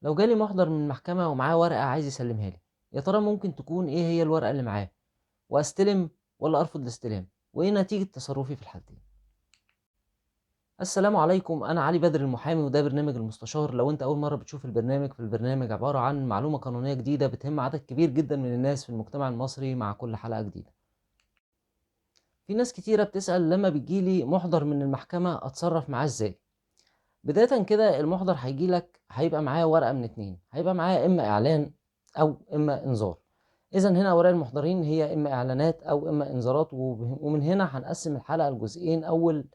لو جالي محضر من المحكمة ومعاه ورقة عايز يسلمها لي، يا ترى ممكن تكون إيه هي الورقة اللي معاه؟ وأستلم ولا أرفض الاستلام؟ وإيه نتيجة تصرفي في الحالتين؟ السلام عليكم، أنا علي بدر المحامي وده برنامج المستشار. لو أنت أول مرة بتشوف البرنامج، فالبرنامج عبارة عن معلومة قانونية جديدة بتهم عدد كبير جدا من الناس في المجتمع المصري مع كل حلقة جديدة. في ناس كتيرة بتسأل لما بتجيلي محضر من المحكمة أتصرف معاه إزاي؟ بداية كده المحضر هيجيلك هيبقى معاه ورقة من اتنين، هيبقى معاه إما إعلان أو إما إنذار. إذا هنا أوراق المحضرين هي إما إعلانات أو إما إنذارات، ومن هنا هنقسم الحلقة لجزئين. أول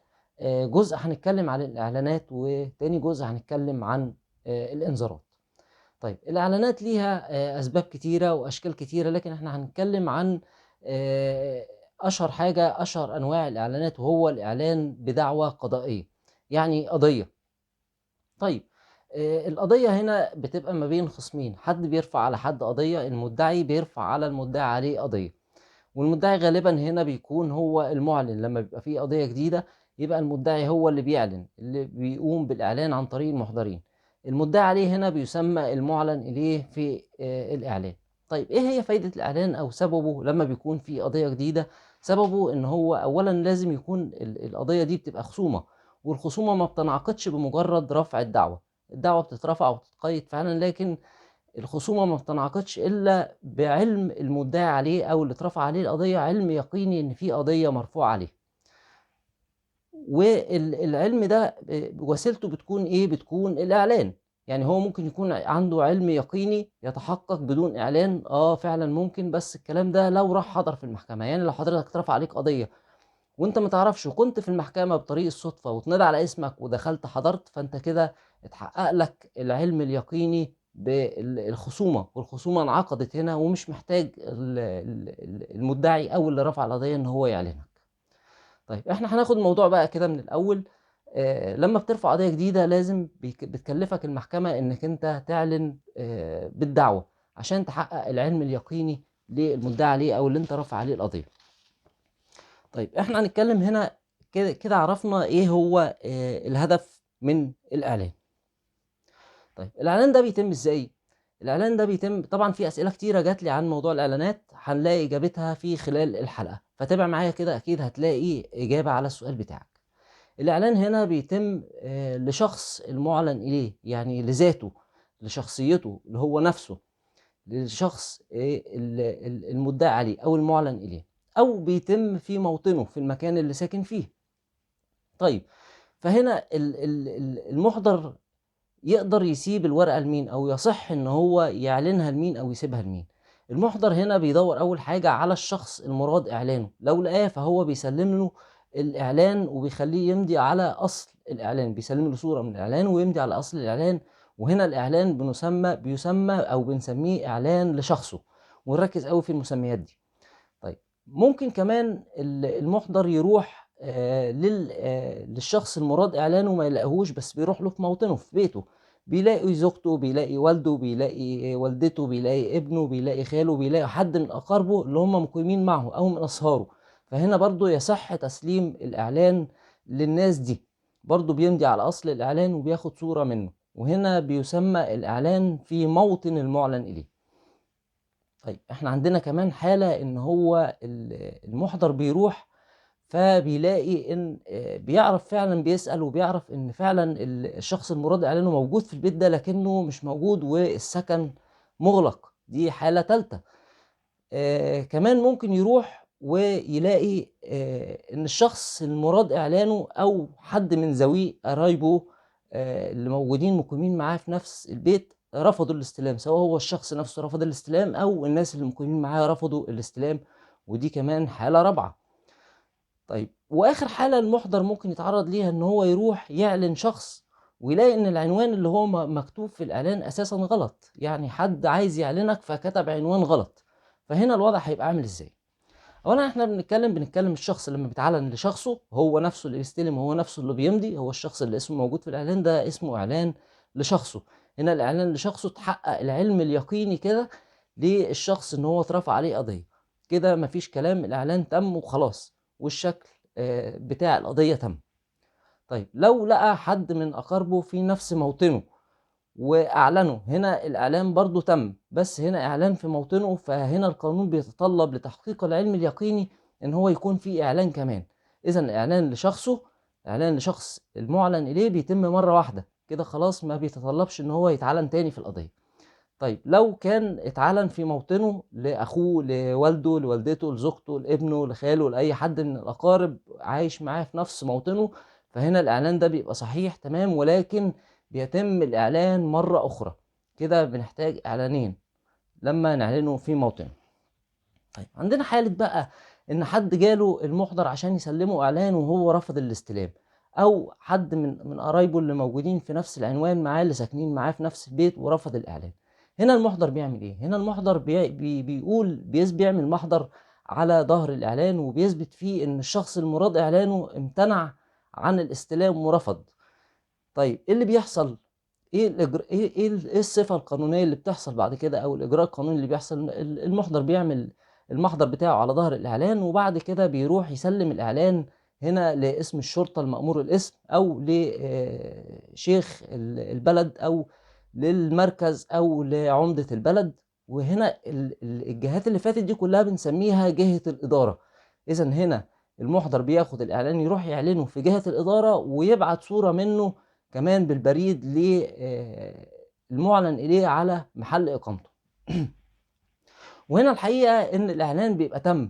جزء هنتكلم عن الإعلانات، وتاني جزء هنتكلم عن الإنذارات. طيب الإعلانات ليها أسباب كتيرة وأشكال كتيرة، لكن إحنا هنتكلم عن آه، أشهر حاجة، أشهر أنواع الإعلانات، وهو الإعلان بدعوى قضائية، يعني قضية. طيب القضية هنا بتبقى ما بين خصمين، حد بيرفع على حد قضية، المدعي بيرفع على المدعي عليه قضية، والمدعي غالبا هنا بيكون هو المعلن. لما بيبقى فيه قضية جديدة يبقى المدعي هو اللي بيعلن، اللي بيقوم بالإعلان عن طريق المحضرين. المدعي عليه هنا بيسمى المعلن إليه في الإعلان. طيب إيه هي فايدة الإعلان أو سببه لما بيكون في قضية جديدة؟ سببه إن هو أولا لازم يكون القضية دي بتبقى خصومة، والخصومة ما بتنعقدش بمجرد رفع الدعوة. الدعوة بتترفع وبتتقيد فعلا، لكن الخصومة ما بتنعقدش إلا بعلم المدعي عليه أو اللي اترفع عليه القضية، علم يقيني إن في قضية مرفوعة عليه. والعلم ده وسيلته بتكون إيه؟ بتكون الإعلان. يعني هو ممكن يكون عنده علم يقيني يتحقق بدون إعلان، فعلا ممكن، بس الكلام ده لو راح حضر في المحكمة. يعني لو حضرتك اترفع عليك قضية وانت ما تعرفش وكنت في المحكمة بطريق الصدفة واتنادى على اسمك ودخلت حضرت، فانت كده اتحقق لك العلم اليقيني بالخصومة، والخصومة انعقدت هنا، ومش محتاج المدعي او اللي رفع القضية ان هو يعلنها. طيب احنا هناخد الموضوع بقى كده من الاول. لما بترفع قضية جديدة لازم بتكلفك المحكمة انك انت تعلن بالدعوة عشان تحقق العلم اليقيني للمدعي عليه او اللي انت رافع عليه القضية. طيب احنا هنتكلم هنا كده كده عرفنا ايه هو الهدف من الاعلان. طيب الاعلان ده بيتم ازاي؟ الاعلان ده بيتم، طبعا في اسئله كتيره جات لي عن موضوع الاعلانات، هنلاقي اجابتها في خلال الحلقه، فتابع معايا كده اكيد هتلاقي اجابه على السؤال بتاعك. الاعلان هنا بيتم لشخص المعلن اليه، يعني لذاته، لشخصيته اللي هو نفسه، للشخص المدعي عليه او المعلن اليه، او بيتم في موطنه في المكان اللي ساكن فيه. طيب فهنا المحضر يقدر يسيب الورقة لمين، او يصح ان هو يعلنها لمين او يسيبها لمين. المحضر هنا بيدور اول حاجة على الشخص المراد اعلانه، لو لقاه فهو بيسلم له الاعلان وبيخليه يمضي على اصل الاعلان، بيسلم له صورة من الاعلان ويمضي على اصل الاعلان. وهنا الاعلان بيسمى او بنسميه اعلان لشخصه، ونركز قوي في المسميات دي. طيب ممكن كمان المحضر يروح للشخص المراد اعلانه ما يلاقيهوش، بس بيروح له في موطنه في بيته، بيلاقي زوجته، بيلاقي والده، بيلاقي والدته، بيلاقي ابنه، بيلاقي خاله، بيلاقي حد من اقاربه اللي هم مقيمين معه او من اصهاره. فهنا برضو يصح تسليم الاعلان للناس دي، برضو بيمضي على اصل الاعلان وبياخد صورة منه، وهنا بيسمى الاعلان في موطن المعلن اليه. طيب احنا عندنا كمان حالة ان هو المحضر بيروح فبيلاقي ان بيعرف فعلا، بيسأل وبيعرف ان فعلا الشخص المراد اعلانه موجود في البيت ده، لكنه مش موجود والسكن مغلق. دي حالة تالتة. كمان ممكن يروح ويلاقي ان الشخص المراد اعلانه او حد من ذويه قرايبه اللي موجودين مقيمين معاه في نفس البيت رفضوا الاستلام، سواء هو الشخص نفسه رفض الاستلام او الناس اللي مقيمين معاه رفضوا الاستلام، ودي كمان حالة رابعة. طيب واخر حالة المحضر ممكن يتعرض ليها ان هو يروح يعلن شخص ويلاقي ان العنوان اللي هو مكتوب في الاعلان اساسا غلط، يعني حد عايز يعلنك فكتب عنوان غلط. فهنا الوضع هيبقى عامل ازاي؟ اولا احنا بنتكلم الشخص لما بيتعلن لشخصه، هو نفسه اللي بيستلم، هو نفسه اللي بيمضي، هو الشخص اللي اسمه موجود في الاعلان ده اسمه اعلان لشخصه. هنا الاعلان لشخصه تحقق العلم اليقيني كده للشخص ان هو اترفع عليه قضية، كده مفيش كلام، الاعلان تم وخلاص، والشكل بتاع القضية تم. طيب لو لقى حد من اقاربه في نفس موطنه وأعلنوا، هنا الإعلان برضه تم، بس هنا إعلان في موطنه، فهنا القانون بيتطلب لتحقيق العلم اليقيني إن هو يكون في إعلان كمان. إذًا إعلان لشخصه، إعلان لشخص المُعلن إليه بيتم مرة واحدة، كده خلاص ما بيتطلبش إن هو يتعلن تاني في القضية. طيب لو كان اتعلن في موطنه لأخوه، لوالده، لوالدته، لزوجته، لابنه، لخاله، لأي حد من الأقارب عايش معاه في نفس موطنه، فهنا الإعلان ده بيبقى صحيح تمام، ولكن بيتم الإعلان مرة أخرى، كده بنحتاج إعلانين لما نعلنه في موطنه. طيب عندنا حالة بقى إن حد جاله المُحضر عشان يسلّمه إعلان وهو رفض الاستلام، أو حد من قرايبه اللي موجودين في نفس العنوان معاه، اللي ساكنين معاه في نفس البيت ورفض الإعلان. هنا المُحضر بيعمل إيه؟ هنا المُحضر بيقول بيعمل محضر على ضهر الإعلان، وبيثبت فيه إن الشخص المُراد إعلانه امتنع عن الاستلام ورفض. طيب إيه اللي بيحصل؟ إيه الصفة القانونية اللي بتحصل بعد كده، أو الإجراء القانوني اللي بيحصل؟ المُحضر بيعمل المحضر بتاعه على ضهر الإعلان، وبعد كده بيروح يسلِّم الإعلان هنا لقسم الشرطة المأمور القسم، أو شيخ البلد، أو للمركز، أو لعُمدة البلد. وهنا الجهات اللي فاتت دي كلّها بنسميها جهة الإدارة. إذًا هنا المُحضر بياخد الإعلان يروح يعلنه في جهة الإدارة، ويبعت صورة منه كمان بالبريد المُعلن إليه على محل إقامته. وهنا الحقيقة إن الإعلان بيبقى تم،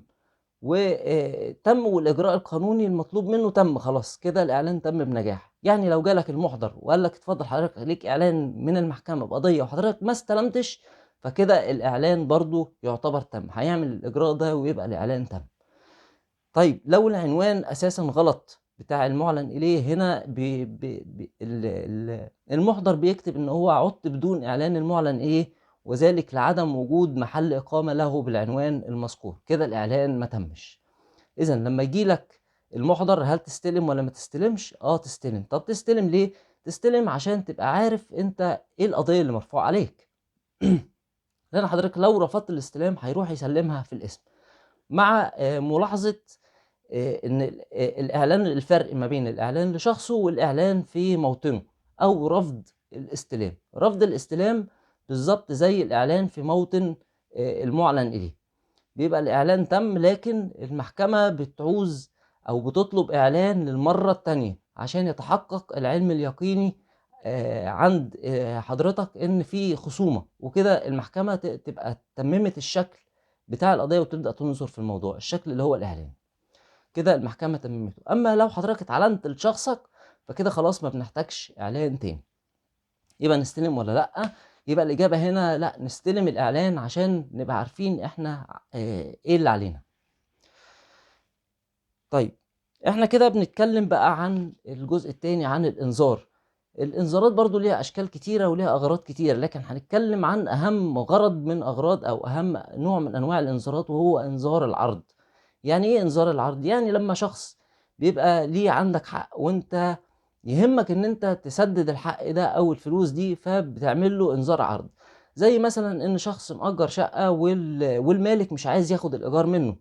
تم، والإجراء القانوني المطلوب منه تم، خلاص كده الإعلان تم بنجاح. يعني لو جالك المُحضر وقال لك اتفضل حضرتك ليك إعلان من المحكمة بقضية وحضرتك ما استلمتش، فكده الإعلان برضه يعتبر تم، هيعمل الإجراء ده ويبقى الإعلان تم. طيب لو العنوان أساسًا غلط بتاع المُعلن إليه، هنا بي بي بي المُحضر بيكتب إن هو عُدت بدون إعلان المُعلن إليه، وذلك لعدم وجود محل إقامة له بالعنوان المذكور، كده الإعلان ما تمِّش. إذًا لمّا ييجي لك المُحضر، هل تستلم والّا ما تستلمش؟ آه تستلم. طب تستلم ليه؟ تستلم عشان تبقى عارف أنت إيه القضية اللي مرفوعة عليك. لإن حضرتك لو رفضت الاستلام هيروح يسلمها في القسم، مع ملاحظة إن الإعلان، الفرق ما بين الإعلان لشخصه والإعلان في موطنه، أو رفض الاستلام. رفض الاستلام بالضبط زي الإعلان في موطن المُعلن إليه، بيبقى الإعلان تم، لكن المحكمة بتعوز أو بتطلب إعلان للمرّة التانية عشان يتحقق العلم اليقيني عند حضرتك إن في خصومة، وكده المحكمة تبقى تمِّمت الشكل بتاع القضية وتبدأ تنظر في الموضوع، الشكل اللي هو الإعلان. كده المحكمة تمِّمته. أمّا لو حضرتك اتعلنت لشخصك، فكده خلاص ما بنحتاجش إعلان تاني. يبقى نستلم والّا لأ؟ يبقى الإجابة هنا لأ، نستلم الإعلان عشان نبقى عارفين إحنا إيه اللي علينا. طيب إحنا كده بنتكلم بقى عن الجزء التاني، عن الإنذار. الإنذارات برضه ليها أشكال كتيرة وليها أغراض كتيرة، لكن هنتكلم عن أهم غرض من أغراض، أو أهم نوع من أنواع الإنذارات، وهو إنذار العرض. يعني إيه إنذار العرض؟ يعني لمّا شخص بيبقى ليه عندك حق، وأنت يهمك إن أنت تسدد الحق ده أو الفلوس دي، فبتعمل له إنذار عرض. زي مثلًا إن شخص مأجّر شقة والمالك مش عايز ياخد الإيجار منه،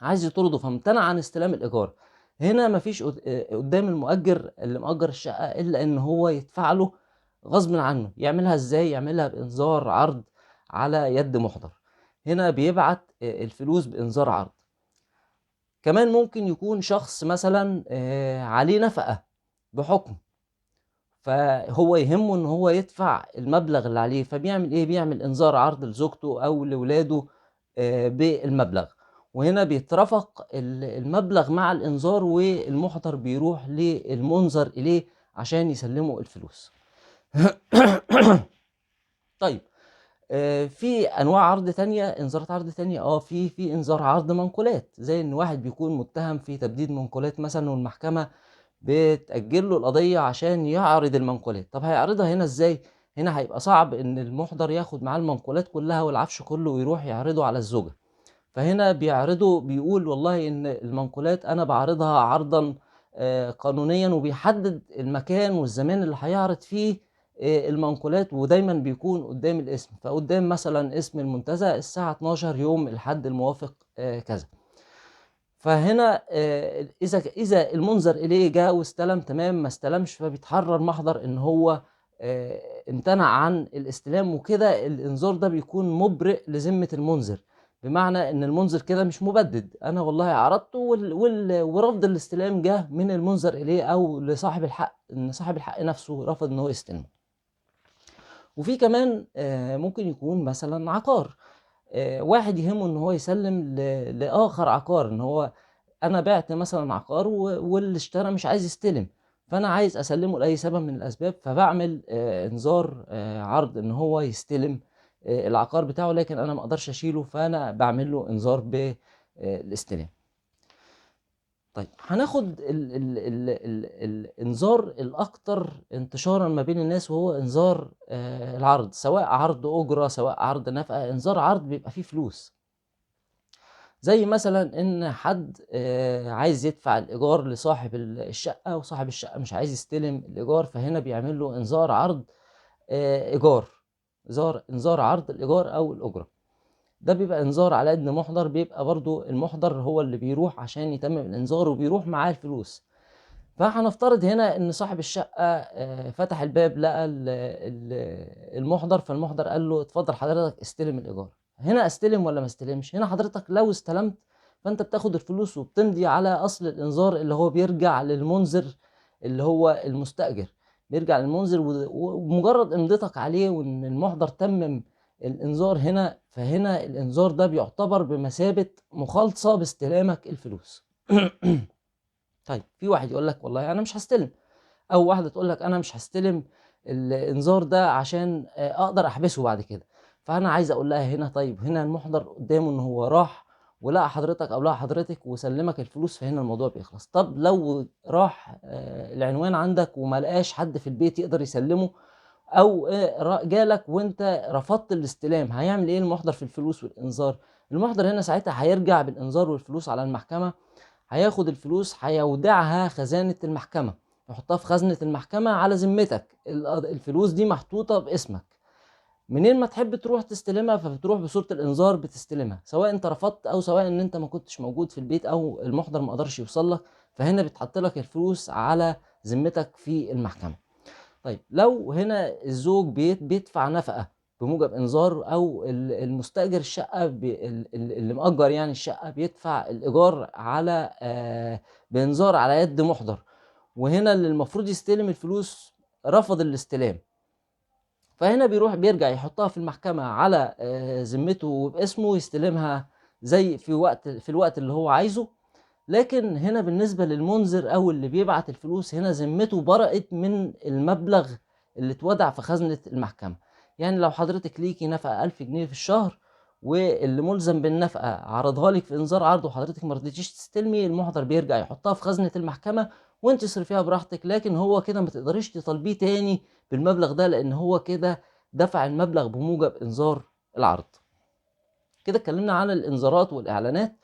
عايز يطرده، فامتنع عن استلام الإيجار. هنا ما فيش قدّام المؤجر اللي مأجّر الشقة إلا إن هو يدفع له غصبٍ عنه. يعملها إزاي؟ يعملها بإنذار عرض على يد مُحضر. هنا بيبعت الفلوس بإنذار عرض. كمان ممكن يكون شخص مثلًا عليه نفقة بحُكم، فهو يهمه إن هو يدفع المبلغ اللي عليه، فبيعمل إيه؟ بيعمل إنذار عرض لزوجته أو لولاده بالمبلغ، وهنا بيترافق المبلغ مع الإنذار، والمُحضر بيروح للمُنذر إليه عشان يسلّمه الفلوس. طيب في أنواع عرض تانية، إنذارات عرض تانية، في إنذار عرض منقولات، زي إن واحد بيكون متهم في تبديد منقولات مثلًا، والمحكمة بتأجل له القضية عشان يعرض المنقولات. طب هيعرضها هنا إزاي؟ هنا هيبقى صعب إن المُحضر ياخد معاه المنقولات كلها والعفش كله ويروح يعرضه على الزوجة. فهنا بيعرضه، بيقول والله إن المنقولات أنا باعرضها عرضًا قانونيًا، وبيحدد المكان والزمان اللي هيعرض فيه المنقولات، ودايمًا بيكون قدّام القسم، فقدّام مثلًا قسم المنتزه الساعة 12:00 يوم الأحد الموافق كذا. فهنا إذا المُنذر إليه جه واستلم تمام، ما استلمش فبيتحرّر محضر إن هو امتنع عن الاستلام، وكده الإنذار ده بيكون مُبرِئ لذمة المُنذر، بمعنى إن المُنذر كده مش مُبدِّد، أنا والله عرضته ورفض الاستلام جه من المُنذر إليه أو لصاحب الحق، إن صاحب الحق نفسه رفض إن هو يستلمه. وفي كمان ممكن يكون مثلًا عقار، واحد يهمه إن هو يسلِّم لآخر عقار، إن هو أنا بِعت مثلًا عقار واللي اشترى مش عايز يستلم، فأنا عايز أسلِّمه لأي سبب من الأسباب، فباعمل إنذار عرض إن هو يستلم العقار بتاعه، لكن أنا ما أقدرش أشيله، فأنا باعمل له إنذار الاستلام. طيب هناخد الإنذار الأكتر انتشارًا ما بين الناس، وهو إنذار العرض، سواء عرض أُجرة، سواء عرض نفقة. إنذار عرض بيبقى فيه فلوس، زي مثلًا إن حد عايز يدفع الإيجار لصاحب الشقة، وصاحب الشقة مش عايز يستلم الإيجار، فهنا بيعمل له إنذار عرض إيجار، إنذار عرض الإيجار أو الأُجرة. ده بيبقى إنذار على قد مُحضَر، بيبقى برضه المُحضَر هو اللي بيروح عشان يتمم الإنذار، وبيروح معاه الفلوس. فهنفترض هنا إن صاحب الشقة فتح الباب لقى المُحضَر، فالمُحضَر قال له اتفضل حضرتك استلم الإيجار. هنا أستلم والّا ما استلمش؟ هنا حضرتك لو استلمت فأنت بتاخد الفلوس وبتمضي على أصل الإنذار اللي هو بيرجع للمُنذر اللي هو المستأجر، بيرجع للمُنذر ومجرد إمضتك عليه وإن المُحضَر تمم الإنذار هنا، فهنا الإنذار ده بيُعتبر بمثابة مخالصة باستلامك الفلوس. طيب في واحد يقول لك والله أنا مش هاستلم، أو واحدة تقول لك أنا مش هاستلم الإنذار ده عشان أقدر أحبسه بعد كده. فأنا عايز أقول لها هنا طيب هنا المُحضَر قدّامه إن هو راح ولقى حضرتك أو لقى حضرتك وسلّمك الفلوس، فهنا الموضوع بيخلص. طب لو راح العنوان عندك وما لقاش حد في البيت يقدر يسلّمه، أو جالك وأنت رفضت الاستلام، هيعمل إيه المُحضَر في الفلوس والإنذار؟ المُحضَر هنا ساعتها هيرجع بالإنذار والفلوس على المحكمة، هياخد الفلوس هيودعها خزانة المحكمة، يحطها في خزنة المحكمة على ذمتك، الفلوس دي محطوطة باسمك، منين ما تحب تروح تستلمها فبتروح بصورة الإنذار بتستلمها، سواء أنت رفضت أو سواء إن أنت ما كنتش موجود في البيت أو المُحضَر ما قدرش يوصل لك، فهنا بيتحط لك الفلوس على ذمتك في المحكمة. طيب لو هنا الزوج بيدفع نفقة بموجب إنذار، أو المستأجر الشقة اللي مأجر يعني الشقة بيدفع الإيجار على بإنذار على يد مُحضَر، وهنا اللي المفروض يستلم الفلوس رفض الاستلام، فهنا بيرجع يحطها في المحكمة على ذمته وباسمه، يستلمها زي في الوقت اللي هو عايزه. لكن هنا بالنسبة للمُنذر أو اللي بيبعت الفلوس، هنا ذمته برأت من المبلغ اللي اتودع في خزنة المحكمة. يعني لو حضرتك ليكِ نفقة 1000 جنيه في الشهر، واللي مُلزم بالنفقة عرضها لِك في إنذار عرض وحضرتك ما رضيتيش تستلمي، المُحضَر بيرجع يحطها في خزنة المحكمة وأنتِ اصرفيها براحتك، لكن هو كده ما تقدريش تطالبيه تاني بالمبلغ ده، لأن هو كده دفع المبلغ بموجب إنذار العرض. كده اتكلمنا عن الإنذارات والإعلانات،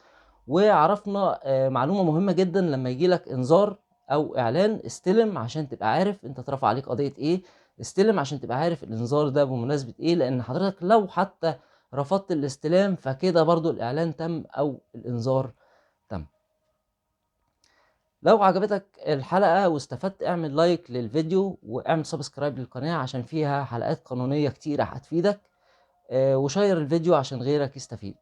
وعرفنا معلومة مهمة جدًا، لمّا ييجي لك إنذار أو إعلان استلم عشان تبقى عارف أنت اترفع عليك قضية إيه، استلم عشان تبقى عارف الإنذار ده بمناسبة إيه، لأن حضرتك لو حتى رفضت الاستلام فكده برضه الإعلان تم أو الإنذار تم. لو عجبتك الحلقة واستفدت اعمل لايك للفيديو واعمل سبسكرايب للقناة عشان فيها حلقات قانونية كتيرة هتفيدك، وشيّر الفيديو عشان غيرك يستفيد.